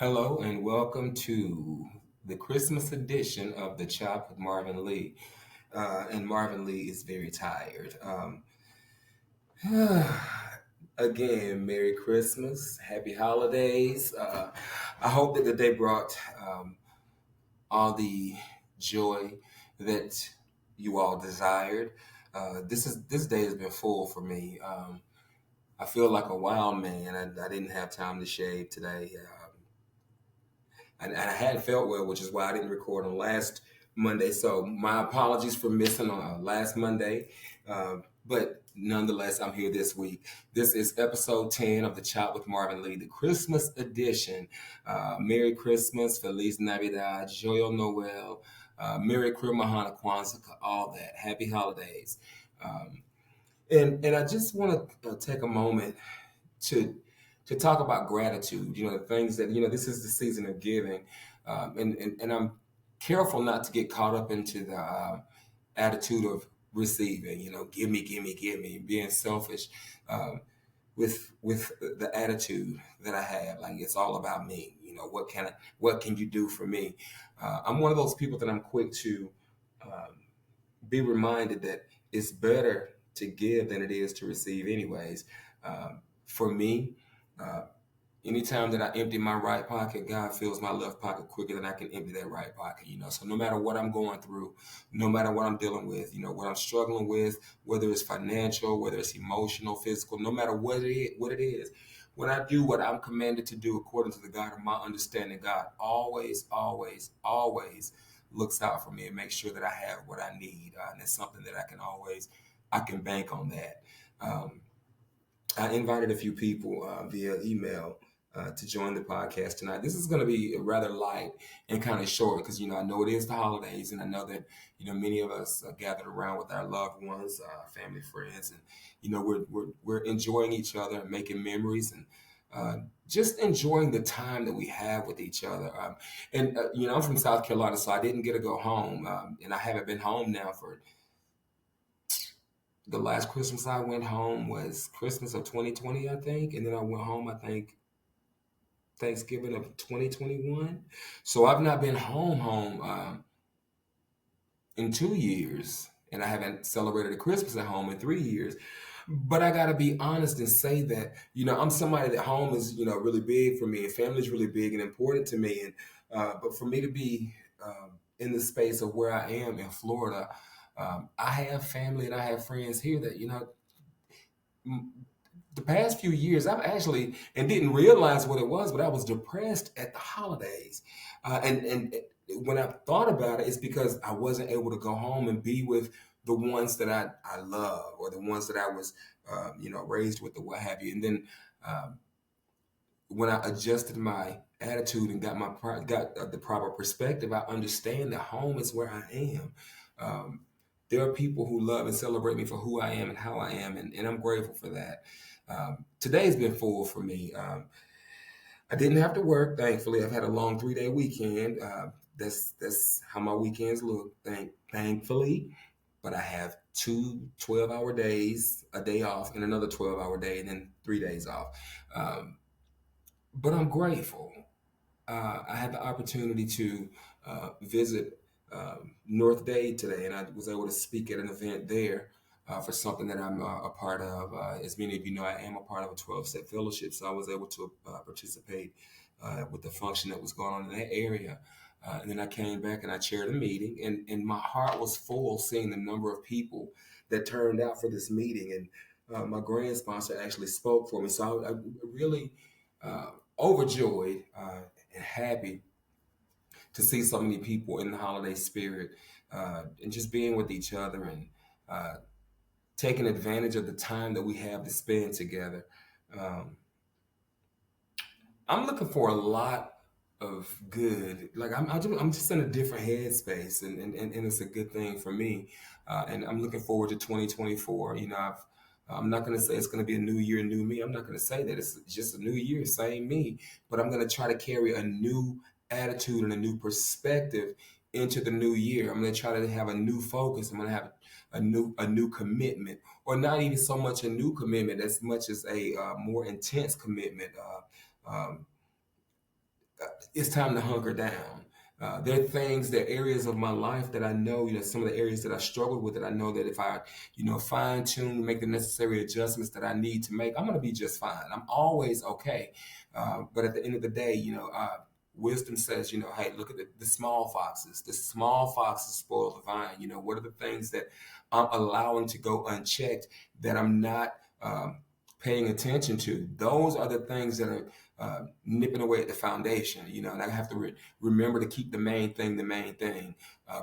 Hello and welcome to the Christmas edition of The Chop with Marvin Lee. And Marvin Lee is very tired. Again, Merry Christmas, Happy Holidays. I hope that the day brought all the joy that you all desired. This day has been full for me. I feel like a wild man. I didn't have time to shave today. And I hadn't felt well, which is why I didn't record on last Monday. So my apologies for missing on last Monday, but nonetheless, I'm here this week. This is episode 10 of the Chat with Marvin Lee, the Christmas edition. Merry Christmas, Feliz Navidad, Joyeux Noel, Merry Mahana Kwanzaa, all that. Happy holidays. And I just want to take a moment to to talk about gratitude. The things that this is the season of giving, and I'm careful not to get caught up into the attitude of receiving. Give me, give me, give me, being selfish. With the attitude that I have, like it's all about me. What can you do for me? I'm one of those people that I'm quick to be reminded that it's better to give than it is to receive, anyways. For me, uh, anytime that I empty my right pocket, God fills my left pocket quicker than I can empty that right pocket. So no matter what I'm going through, no matter what I'm dealing with, what I'm struggling with, whether it's financial, whether it's emotional, physical, no matter what it is, when I do what I'm commanded to do according to the God of my understanding, God always, always, always looks out for me and makes sure that I have what I need. And it's something that I can bank on that. Um, I invited a few people via email to join the podcast tonight. This is going to be rather light and kind of short because I know it is the holidays, and I know that many of us are gathered around with our loved ones, family, friends, and we're enjoying each other, and making memories, and just enjoying the time that we have with each other. I'm from South Carolina, so I didn't get to go home, and I haven't been home now for the last Christmas I went home was Christmas of 2020, I think. And then I went home, I think, Thanksgiving of 2021. So I've not been home in 2 years. And I haven't celebrated a Christmas at home in 3 years. But I got to be honest and say that, I'm somebody that home is, really big for me, and family is really big and important to me. And but for me to be in the space of where I am in Florida, I have family and I have friends here that, the past few years, I've actually and didn't realize what it was, but I was depressed at the holidays, and when I thought about it, it's because I wasn't able to go home and be with the ones that I love, or the ones that I was, raised with, or what have you. And then um, when I adjusted my attitude and got the proper perspective, I understand that home is where I am. Um, there are people who love and celebrate me for who I am and how I am, and I'm grateful for that. Today's been full for me. I didn't have to work, thankfully. I've had a long 3-day weekend. That's how my weekends look, thankfully. But I have two 12-hour days, a day off, and another 12-hour day, and then 3 days off. Um, but I'm grateful. I had the opportunity to visit North Dade today, and I was able to speak at an event there for something that I'm a part of. As many of you know, I am a part of a 12-step fellowship, so I was able to participate with the function that was going on in that area. And then I came back and I chaired a meeting, and my heart was full seeing the number of people that turned out for this meeting. And my grand sponsor actually spoke for me. So I really uh, overjoyed and happy to see so many people in the holiday spirit, and just being with each other, and uh, taking advantage of the time that we have to spend together. Um, I'm looking for a lot of good. Like I'm just in a different headspace, and it's a good thing for me. And I'm looking forward to 2024. I'm not going to say it's going to be a new year, new me. I'm not going to say that it's just a new year, same me. But I'm going to try to carry a new attitude and a new perspective into the new year. I'm going to try to have a new focus. I'm going to have a new commitment, or not even so much a new commitment as much as a more intense commitment. Um, it's time to hunker down. There are things, there are areas of my life that I know, some of the areas that I struggle with that I know that if I, fine tune, make the necessary adjustments that I need to make, I'm going to be just fine. I'm always okay. But at the end of the day, wisdom says, hey, look at the small foxes. The small foxes spoil the vine. What are the things that I'm allowing to go unchecked that I'm not paying attention to? Those are the things that are nipping away at the foundation, and I have to remember to keep the main thing,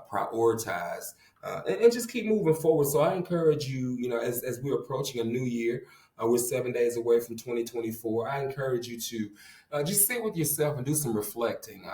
prioritize, and just keep moving forward. So I encourage you, as we're approaching a new year, we're 7 days away from 2024. I encourage you to just sit with yourself and do some reflecting.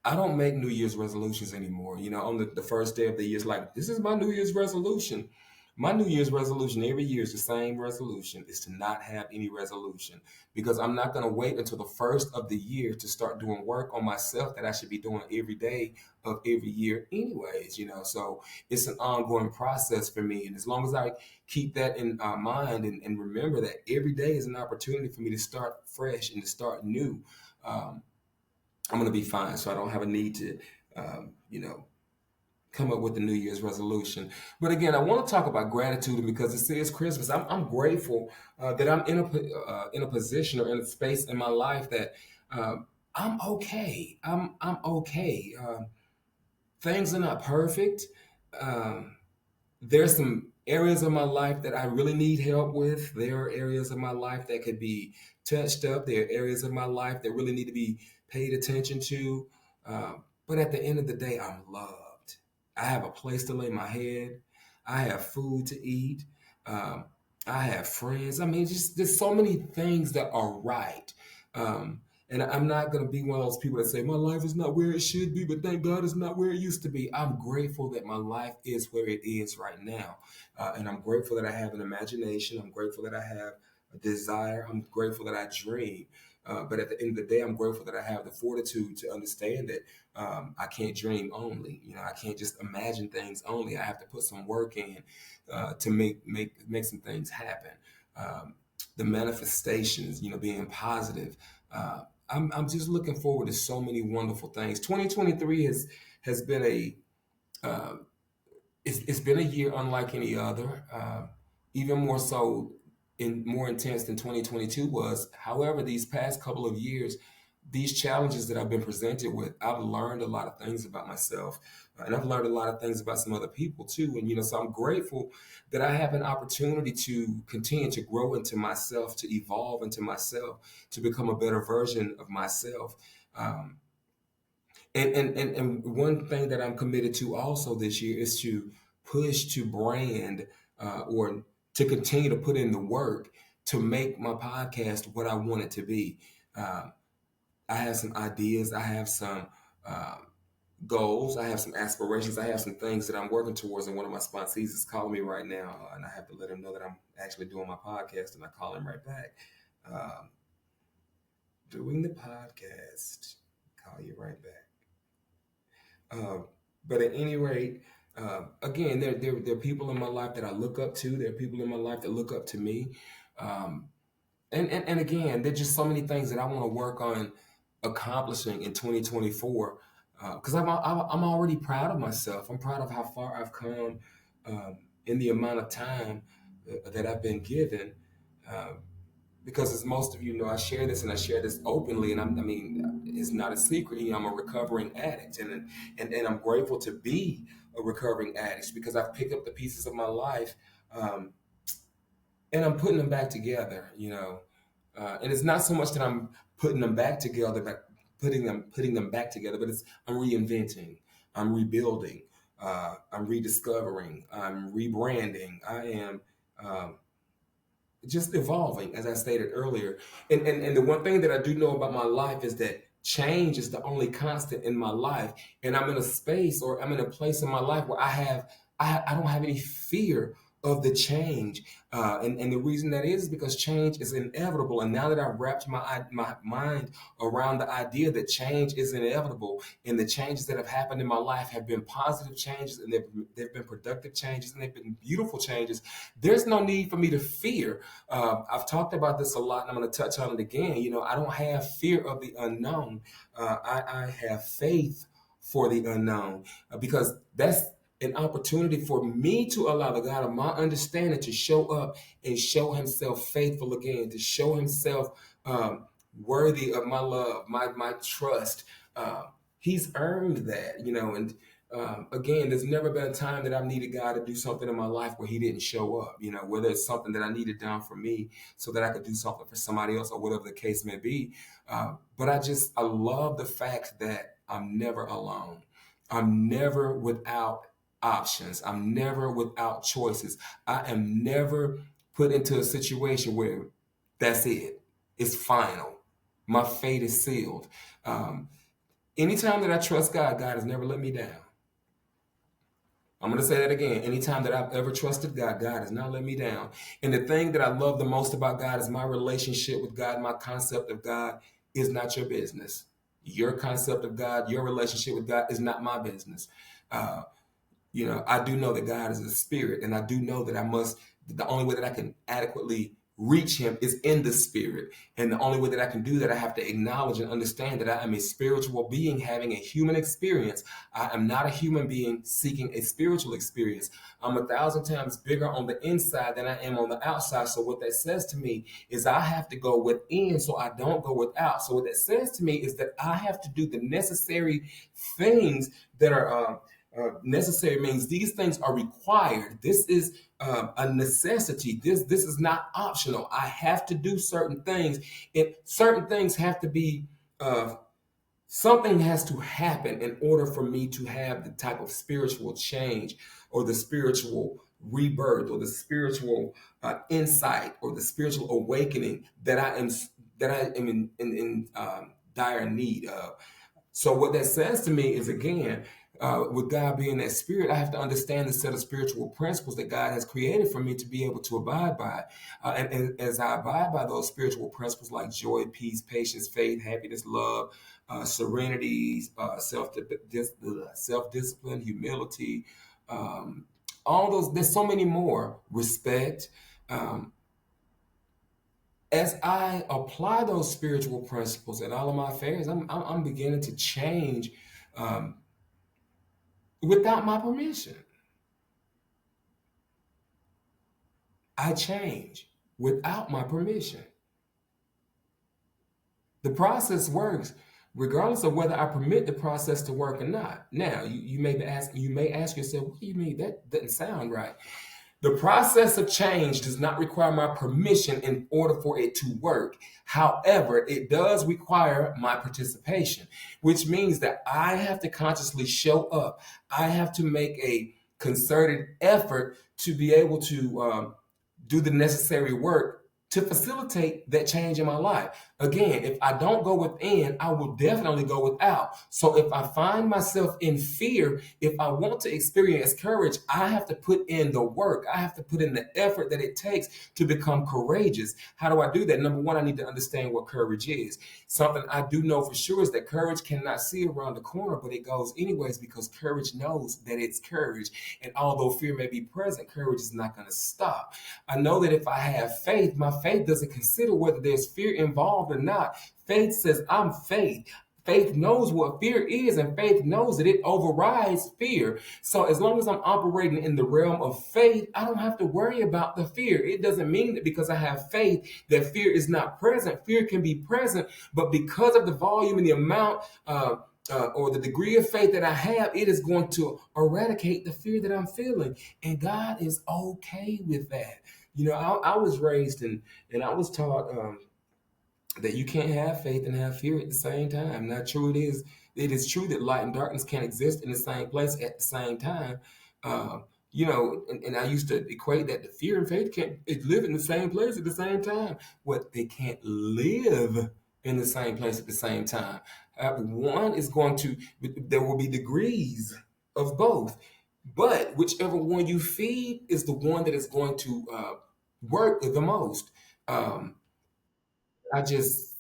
I don't make New Year's resolutions anymore. On the first day of the year, it's like, this is my New Year's resolution. My New Year's resolution every year is the same resolution, is to not have any resolution, because I'm not going to wait until the first of the year to start doing work on myself that I should be doing every day of every year anyways. So it's an ongoing process for me. And as long as I keep that in mind, and remember that every day is an opportunity for me to start fresh and to start new, I'm going to be fine. So I don't have a need to, you know, come up with the New Year's resolution. But again, I want to talk about gratitude because it says Christmas. I'm grateful that I'm in a position or in a space in my life that I'm okay. I'm okay. Things are not perfect. Um, there's some areas of my life that I really need help with. There are areas of my life that could be touched up. There are areas of my life that really need to be paid attention to. But at the end of the day, I'm loved. I have a place to lay my head. I have food to eat. Um, I have friends. I mean, just there's so many things that are right. And I'm not going to be one of those people that say, my life is not where it should be, but thank God it's not where it used to be. I'm grateful that my life is where it is right now. And I'm grateful that I have an imagination. I'm grateful that I have a desire. I'm grateful that I dream. But at the end of the day, I'm grateful that I have the fortitude to understand that I can't dream only. I can't just imagine things only. I have to put some work in to make some things happen. The manifestations, being positive. I'm just looking forward to so many wonderful things. 2023 has been uh, it's been a year unlike any other, even more so in more intense than 2022 was. However, these past couple of years, these challenges that I've been presented with, I've learned a lot of things about myself, and I've learned a lot of things about some other people too. And so I'm grateful that I have an opportunity to continue to grow into myself, to evolve into myself, to become a better version of myself. Um, and one thing that I'm committed to also this year is to push to brand, or to continue to put in the work to make my podcast what I want it to be. Um, I have some ideas. I have some uh, goals. I have some aspirations. I have some things that I'm working towards. And one of my sponsees is calling me right now, and I have to let him know that I'm actually doing my podcast. And I call him right back. Um, Doing the podcast. Call you right back. Uh, but at any rate, again, there are people in my life that I look up to. There are people in my life that look up to me. Um, and again, there's just so many things that I want to work on accomplishing in 2024. Because I'm already proud of myself. I'm proud of how far I've come in the amount of time that I've been given. Uh, because as most of you know, I share this and I share this openly, and I mean, it's not a secret. I'm a recovering addict, and I'm grateful to be a recovering addict because I've picked up the pieces of my life, um, and I'm putting them back together. And it's not so much that I'm putting them back together, but putting them back together, but I'm reinventing, I'm rebuilding, I'm rediscovering, I'm rebranding. I am. Just evolving, as I stated earlier. And the one thing that I do know about my life is that change is the only constant in my life. And I'm in a space, or I'm in a place in my life where I don't have any fear of the change. And the reason that is because change is inevitable. And now that I've wrapped my mind around the idea that change is inevitable, and the changes that have happened in my life have been positive changes, and they've been productive changes, and they've been beautiful changes, there's no need for me to fear. I've talked about this a lot, and I'm going to touch on it again. I don't have fear of the unknown. I have faith for the unknown, because that's an opportunity for me to allow the God of my understanding to show up and show himself faithful again, to show himself worthy of my love, my trust. He's earned that, and again, there's never been a time that I've needed God to do something in my life where he didn't show up, whether it's something that I needed done for me so that I could do something for somebody else, or whatever the case may be. But I love the fact that I'm never alone. I'm never without options. I'm never without choices. I am never put into a situation where that's it. It's final. My fate is sealed. Anytime that I trust God, God has never let me down. I'm going to say that again. Anytime that I've ever trusted God, God has not let me down. And the thing that I love the most about God is my relationship with God. My concept of God is not your business. Your concept of God, your relationship with God is not my business. Uh, I do know that God is a spirit, and I do know that the only way that I can adequately reach him is in the spirit. And the only way that I can do that, I have to acknowledge and understand that I am a spiritual being having a human experience. I am not a human being seeking a spiritual experience. I'm 1,000 times bigger on the inside than I am on the outside. So what that says to me is I have to go within so I don't go without. So what that says to me is that I have to do the necessary things that are necessary, means these things are required. This is a necessity. This is not optional. I have to do certain things. And certain things have to be, something has to happen in order for me to have the type of spiritual change, or the spiritual rebirth, or the spiritual insight, or the spiritual awakening that I am in dire need of. So what that says to me is, again, with God being that spirit, I have to understand the set of spiritual principles that God has created for me to be able to abide by. And as I abide by those spiritual principles like joy, peace, patience, faith, happiness, love, serenity, self-discipline, humility, all those, there's so many more, respect. Um, as I apply those spiritual principles in all of my affairs, I'm beginning to change um, without my permission. I change without my permission. The process works regardless of whether I permit the process to work or not. Now, you may ask yourself, what do you mean? That doesn't sound right. The process of change does not require my permission in order for it to work. However, it does require my participation, which means that I have to consciously show up. I have to make a concerted effort to be able to do the necessary work to facilitate that change in my life. Again, if I don't go within, I will definitely go without. So if I find myself in fear, if I want to experience courage, I have to put in the work. I have to put in the effort that it takes to become courageous. How do I do that? Number one, I need to understand what courage is. Something I do know for sure is that courage cannot see around the corner, but it goes anyways, because courage knows that it's courage. And although fear may be present, courage is not going to stop. I know that if I have faith, my faith doesn't consider whether there's fear involved or not. Faith says, I'm faith. Faith knows what fear is, and faith knows that it overrides fear. So as long as I'm operating in the realm of faith, I don't have to worry about the fear. It doesn't mean that because I have faith that fear is not present. Fear can be present, but because of the volume and the amount or the degree of faith that I have, it is going to eradicate the fear that I'm feeling. And God is okay with that. I was raised and I was taught that you can't have faith and have fear at the same time. Not true. It is true that light and darkness can't exist in the same place at the same time. And I used to equate that to fear and faith can't live in the same place at the same time. What, they can't live in the same place at the same time. One is going to, there will be degrees of both. But whichever one you feed is the one that is going to work the most. Um, I just,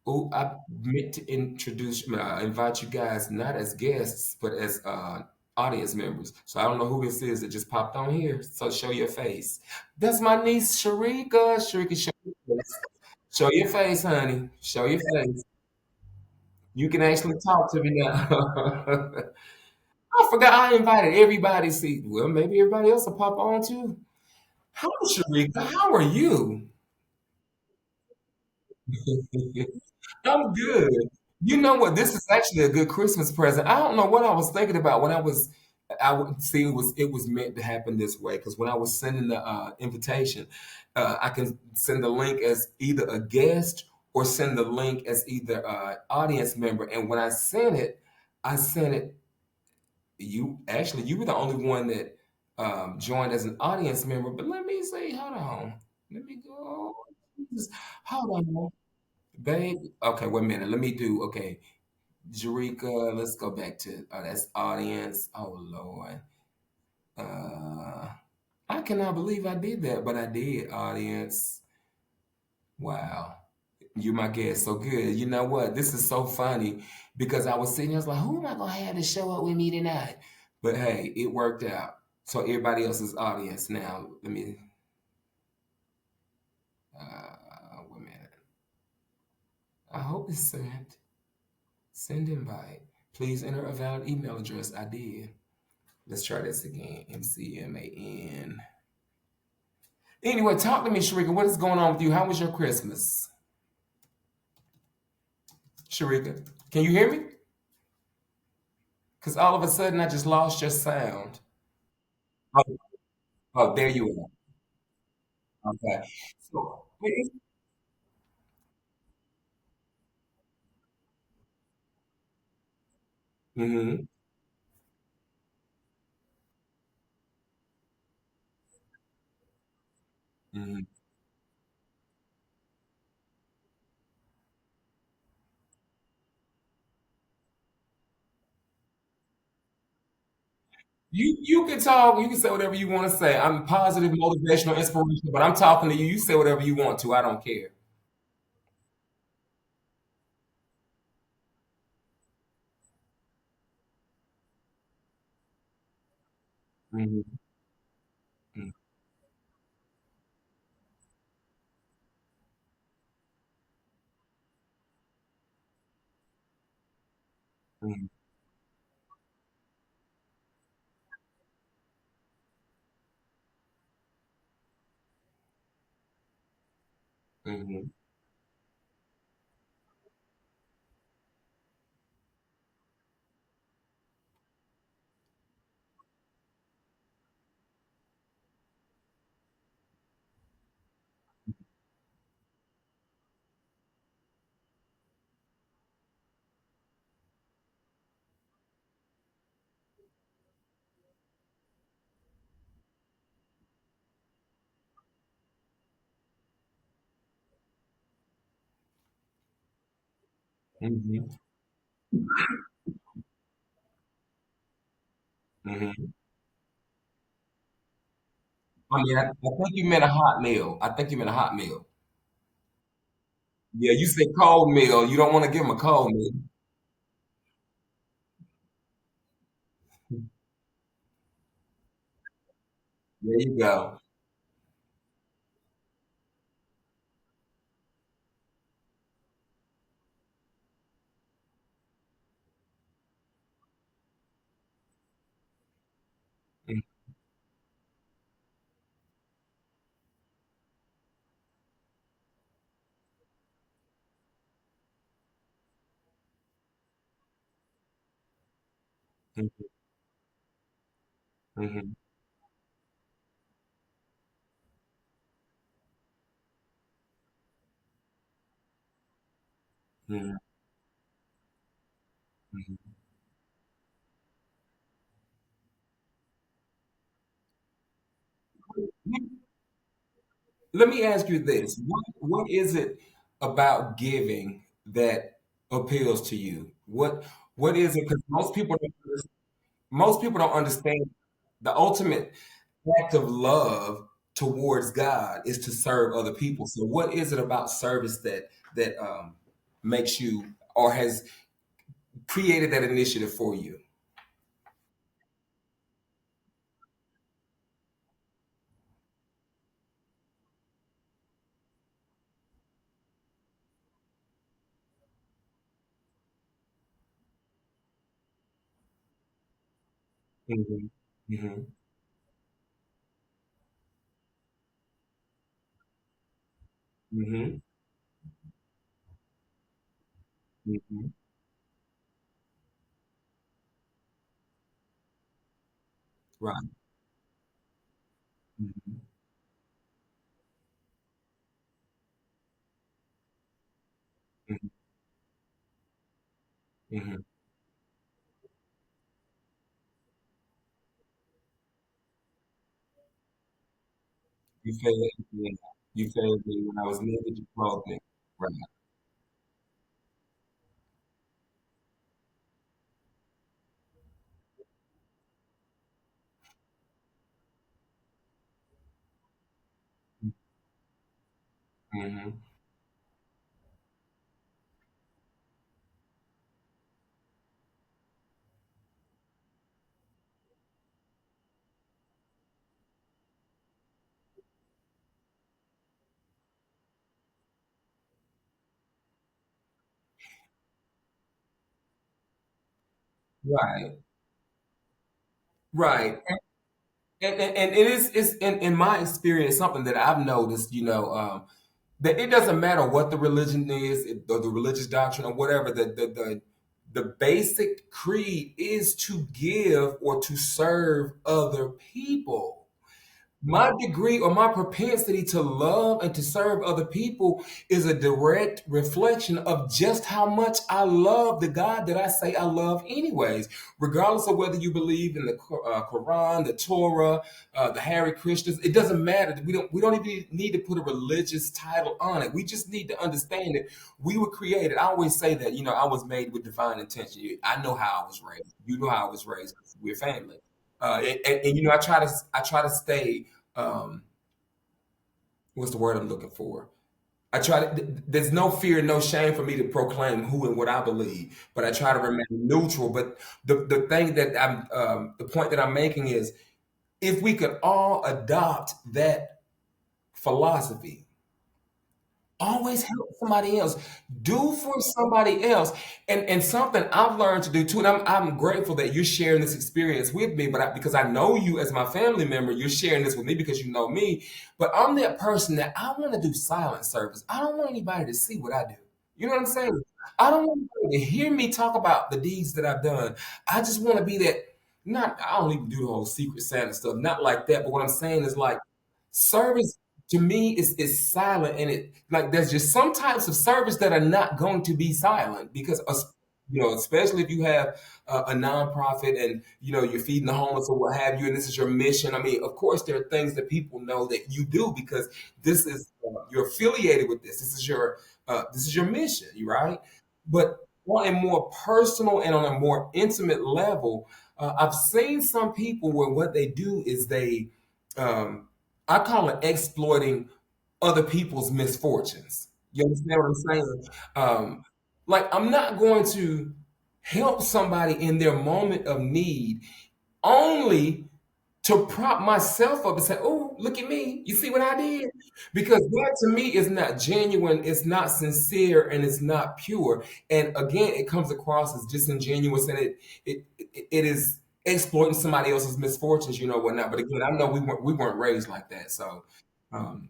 oh, I meant to invite you guys not as guests, but as audience members. So I don't know who this is that just popped on here. So show your face. That's my niece, Shericka. Shericka, show your face. Show your face, honey. Show your face. You can actually talk to me now. I forgot I invited everybody. See, well, maybe everybody else will pop on too. How, Shericka? How are you? I'm good. You know what? This is actually a good Christmas present. I don't know what I was thinking about when I was. I would see it was meant to happen this way because when I was sending the invitation, I can send the link as either a guest or send the link as either audience member. And when I sent it. You were the only one that joined as an audience member. But let me see. Hold on. Let me go. Jesus. Hold on. Babe, okay, wait a minute. Let me do, okay. Jerika, let's go back to, that's audience. Oh, Lord. Uh, I cannot believe I did that, but I did, audience. Wow. You're my guest. So good. You know what? This is so funny because I was sitting there, I was like, who am I going to have to show up with me tonight? But hey, it worked out. So everybody else's audience now. Let me, wait a minute. I hope it's sent. Send invite. Please enter a valid email address. I did. Let's try this again. MCMAN. Anyway, talk to me, Shericka. What is going on with you? How was your Christmas? Shericka, can you hear me? Because all of a sudden I just lost your sound. Oh, oh, there you are. Okay. So, hmm hmm you can talk. You can say whatever you want to say. I'm positive, motivational, inspirational, but I'm talking to you. You say whatever you want to. I don't care. hmm hmm hmm hmm hmm I mean, I think you meant a hot meal. I think you meant a hot meal. Yeah, you said cold meal. You don't want to give them a cold meal. There you go. Mhm, mhm, mhm, mhm. Let me ask you this: what is it about giving that appeals to you? What is it? Because most people don't understand the ultimate act of love towards God is to serve other people. So, what is it about service that makes you or has created that initiative for you? Hmm. Hmm. Hmm. Hmm. Right. Hmm. Hmm. Hmm. You fed me. You fed me when I was naked. You clothed me. Right. Hmm. Right. Right. And it is it's in my experience something that I've noticed. That it doesn't matter what the religion is, or the religious doctrine, or whatever. The basic creed is to give or to serve other people. My degree or my propensity to love and to serve other people is a direct reflection of just how much I love the God that I say I love, anyways. Regardless of whether you believe in the Quran, the Torah, the Hare Krishnas, it doesn't matter. We don't even need to put a religious title on it. We just need to understand that we were created. I always say that I was made with divine intention. I know how I was raised. You know how I was raised. We're family. And I try to stay um, what's the word I'm looking for? There's no fear, no shame for me to proclaim who and what I believe, but I try to remain neutral. But the thing that the point that I'm making is if we could all adopt that philosophy, always help somebody else. Do for somebody else. And something I've learned to do too, and I'm grateful that you're sharing this experience with me, because I know you as my family member, you're sharing this with me because you know me. But I'm that person that I want to do silent service. I don't want anybody to see what I do. You know what I'm saying? I don't want anybody to hear me talk about the deeds that I've done. I just want to be that. Not, I don't even do the whole Secret Santa stuff, not like that. But what I'm saying is like service to me is silent, and it like there's just some types of service that are not going to be silent because especially if you have a nonprofit and you're feeding the homeless or what have you, and this is your mission. I mean, of course there are things that people know that you do because this is you're affiliated with this is your mission, you right? But on a more personal and on a more intimate level, I've seen some people where what they do is they um, I call it exploiting other people's misfortunes. You understand what I'm saying? Like, I'm not going to help somebody in their moment of need only to prop myself up and say, "Oh, look at me. You see what I did?" Because that to me is not genuine, it's not sincere, and it's not pure. And again, it comes across as disingenuous, and it is exploiting somebody else's misfortunes, whatnot. But again, I know we weren't raised like that. So um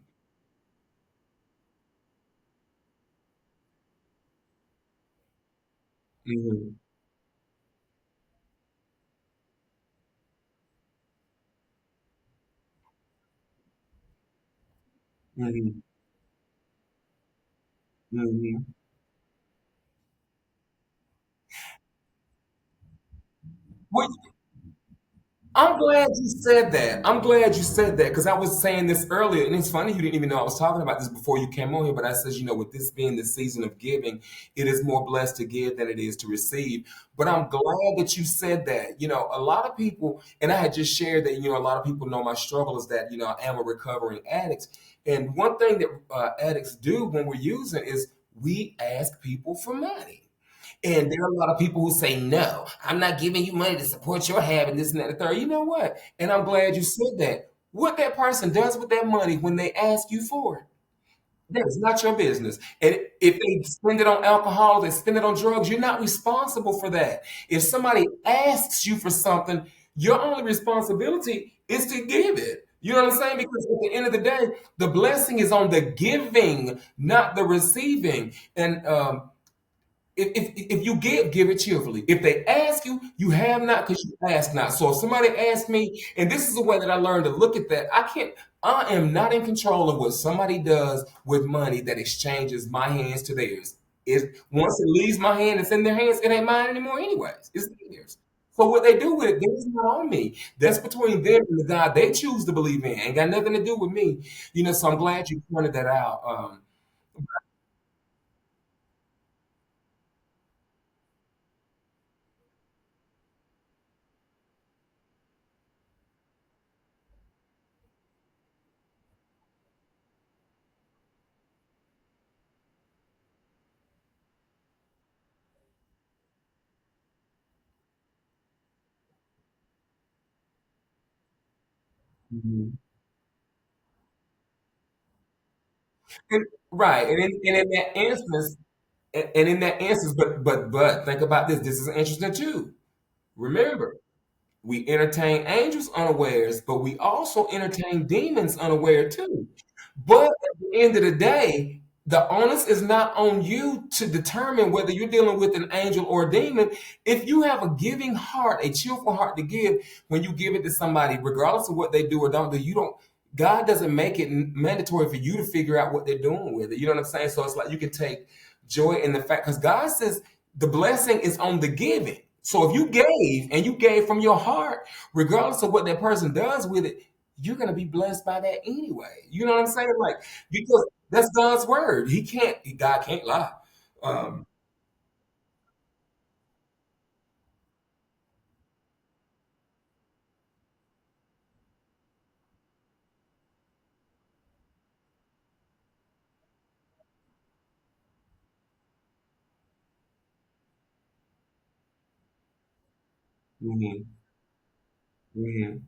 mhm, mhm, mhm. Well, I'm glad you said that. I'm glad you said that because I was saying this earlier, and it's funny you didn't even know I was talking about this before you came on here. But I said, with this being the season of giving, it is more blessed to give than it is to receive. But I'm glad that you said that. A lot of people, and I had just shared that. A lot of people know my struggle is that I am a recovering addict, and one thing that addicts do when we're using is we ask people for money. And there are a lot of people who say, no, I'm not giving you money to support your habit, this and that, and the third. You know what? And I'm glad you said that. What that person does with that money when they ask you for it, that's not your business. And if they spend it on alcohol, they spend it on drugs, you're not responsible for that. If somebody asks you for something, your only responsibility is to give it. You know what I'm saying? Because at the end of the day, the blessing is on the giving, not the receiving. And if you give it cheerfully. If they ask you, you have not because you ask not. So if somebody asks me, and this is the way that I learned to look at that, I am not in control of what somebody does with money that exchanges my hands to theirs. Once it leaves my hand, it's in their hands, it ain't mine anymore anyways. It's theirs. So what they do with it, that's not on me. That's between them and the God they choose to believe in. Ain't got nothing to do with me. So I'm glad you pointed that out. Mhm. Right, and in that instance, and in that instance, but think about this. This is interesting too. Remember, we entertain angels unawares, but we also entertain demons unaware too. But at the end of the day, the onus is not on you to determine whether you're dealing with an angel or a demon. If you have a giving heart, a cheerful heart to give, when you give it to somebody, regardless of what they do or don't do, you don't. God doesn't make it mandatory for you to figure out what they're doing with it. You know what I'm saying? So it's like you can take joy in the fact because God says the blessing is on the giving. So if you gave and you gave from your heart, regardless of what that person does with it, you're gonna be blessed by that anyway. You know what I'm saying? Like because that's God's word. God can't lie. Um, mhm, mhm,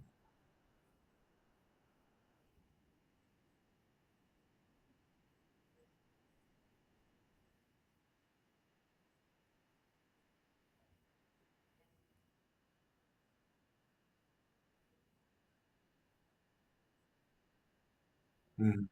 mhm.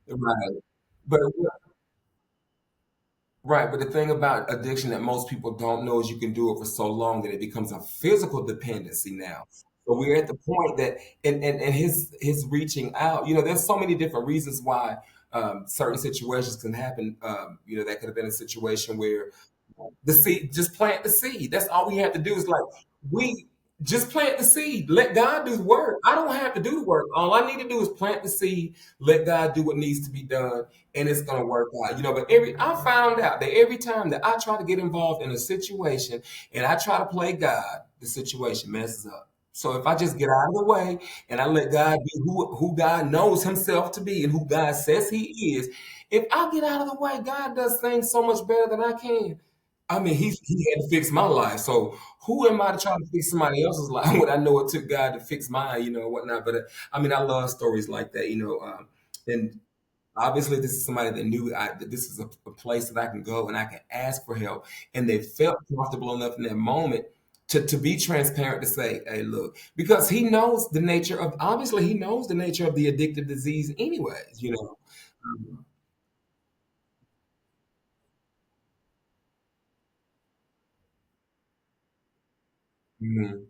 Right. But Right, but the thing about addiction that most people don't know is you can do it for so long that it becomes a physical dependency now. So we're at the point that, and his reaching out, there's so many different reasons why certain situations can happen. That could have been a situation where the seed, just plant the seed. That's all we have to do is like we just plant the seed. Let God do the work. I don't have to do the work. All I need to do is plant the seed, let God do what needs to be done, and it's gonna work out. But I found out that every time that I try to get involved in a situation and I try to play God, the situation messes up. So if I just get out of the way and I let God be who God knows himself to be and who God says he is, if I get out of the way, God does things so much better than I can. I mean, he had to fix my life. So who am I to try to fix somebody else's life when I know it took God to fix mine, whatnot. But I mean, I love stories like that, and obviously this is somebody that knew that this is a place that I can go and I can ask for help, and they felt comfortable enough in that moment to be transparent to say, "Hey, look," because he knows the nature of obviously he knows the nature of the addictive disease, anyways. Mhm.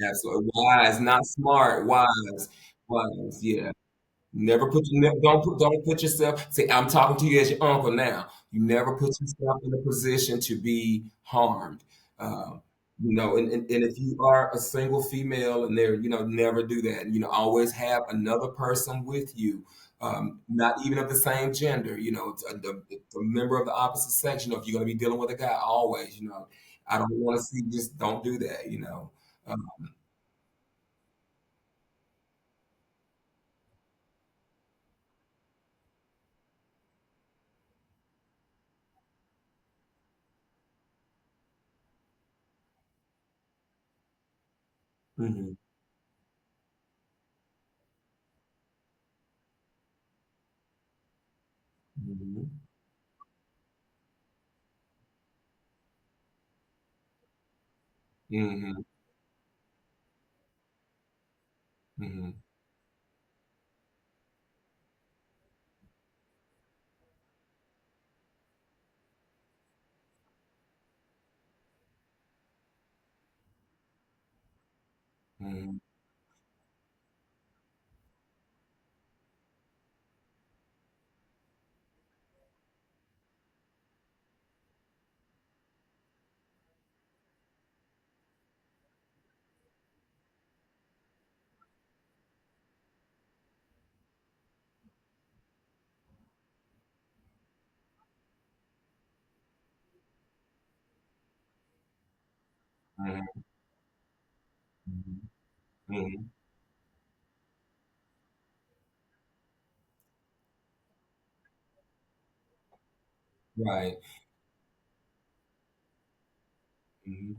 Absolutely wise, not smart, wise, wise. Yeah. Don't put yourself. Say, I'm talking to you as your uncle now. You never put yourself in a position to be harmed. Um, and if you are a single female and never do that. Always have another person with you. Not even of the same gender. It's a member of the opposite sex. If you're going to be dealing with a guy, always. I don't want to see. Just don't do that. Um, mhm, mhm, mhm, mhm, mhm, mhm. Mhm, mhm, right. Mhm.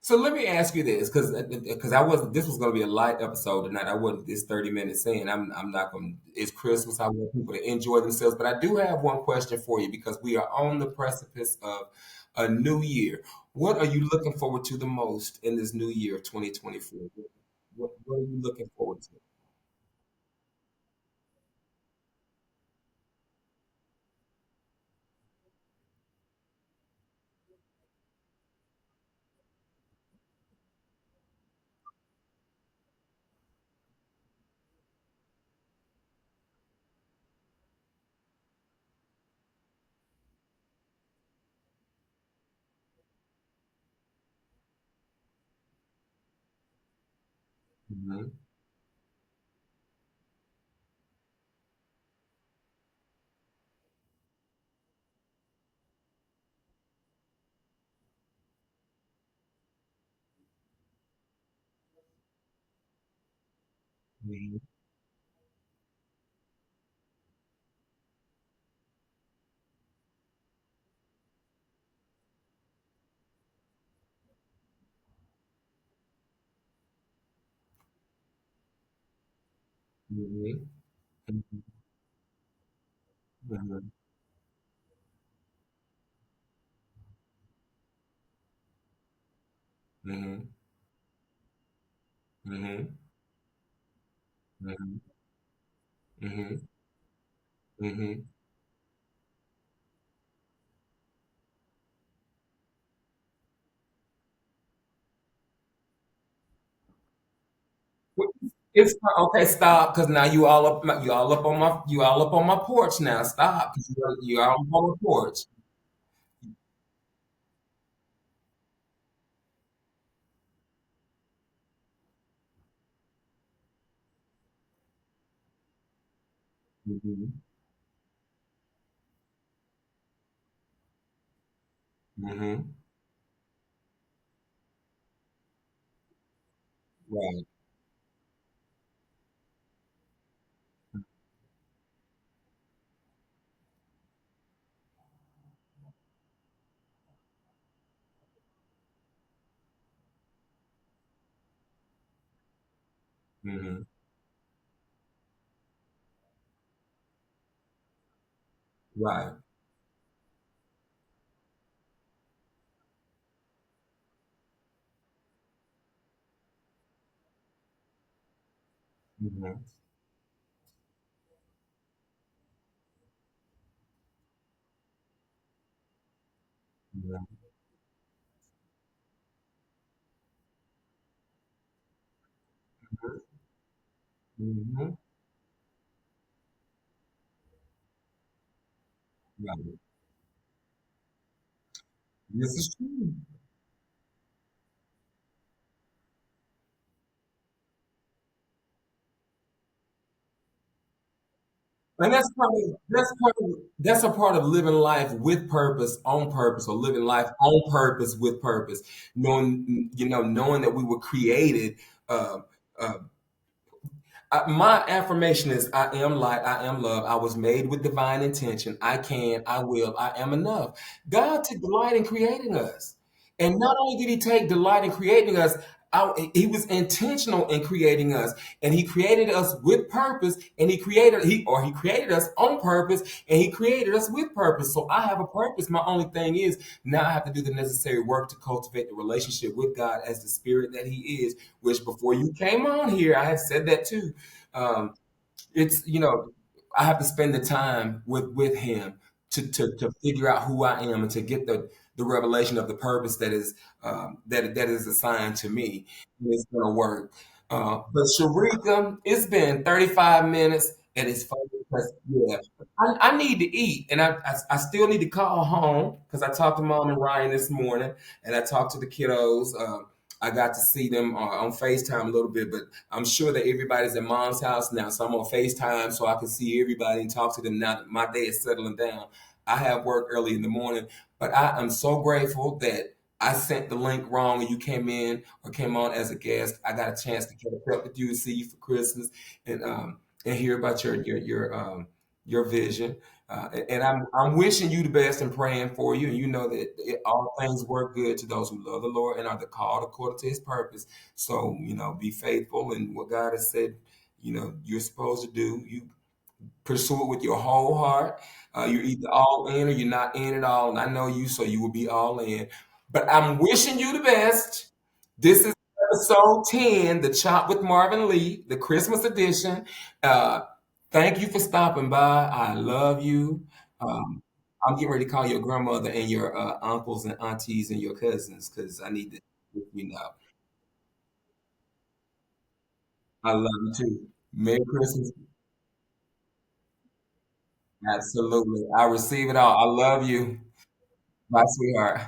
So let me ask you this, because I wasn't. This was going to be a light episode tonight. I wasn't. It's 30 minutes in. I'm not going. It's Christmas. I want people to enjoy themselves. But I do have one question for you because we are on the precipice of a new year. What are you looking forward to the most in this new year of 2024? What are you looking forward to? Hmm. Hmm. Hmm. Hmm. Hmm. Hmm. Hmm. Hmm. Hmm. It's okay. Stop, because now you all up on my porch now. Stop, 'cause you all up on my porch. Hmm. Hmm. Right. Hmm. Right. Hmm. Hmm. Right. This is true. And that's a part of living life with purpose, on purpose, or living life on purpose with purpose. Knowing that we were created. Uh, uh, my affirmation is I am light, I am love, I was made with divine intention. I can, I will, I am enough. God took delight in creating us. And not only did he take delight in creating us, he was intentional in creating us. And he created us with purpose, and he created us on purpose, and he created us with purpose. So I have a purpose. My only thing is now I have to do the necessary work to cultivate the relationship with God as the spirit that he is, which before you came on here, I had said that too. um, it's I have to spend the time with him to figure out who I am and to get the revelation of the purpose that is assigned to me. And it's gonna work. But Shericka, it's been 35 minutes and it's funny because yeah, I need to eat and I still need to call home because I talked to Mom and Ryan this morning and I talked to the kiddos. I got to see them on FaceTime a little bit, but I'm sure that everybody's at Mom's house now, so I'm on FaceTime so I can see everybody and talk to them now that my day is settling down. I have work early in the morning, but I am so grateful that I sent the link wrong and you came in or came on as a guest. I got a chance to catch up with you and see you for Christmas and hear about your vision. And I'm wishing you the best and praying for you. And you know that all things work good to those who love the Lord and are the called according to His purpose. So be faithful in what God has said. You're supposed to do. You pursue it with your whole heart. You're either all in or you're not in at all. And I know you, so you will be all in. But I'm wishing you the best. This is episode 10, The Chop with Marvin Lee, the Christmas edition. Uh, Thank you for stopping by. I love you. Um, I'm getting ready to call your grandmother and your uncles and aunties and your cousins because I need to, know. I love you too. Merry Christmas. Absolutely. I receive it all. I love you. Bye, sweetheart.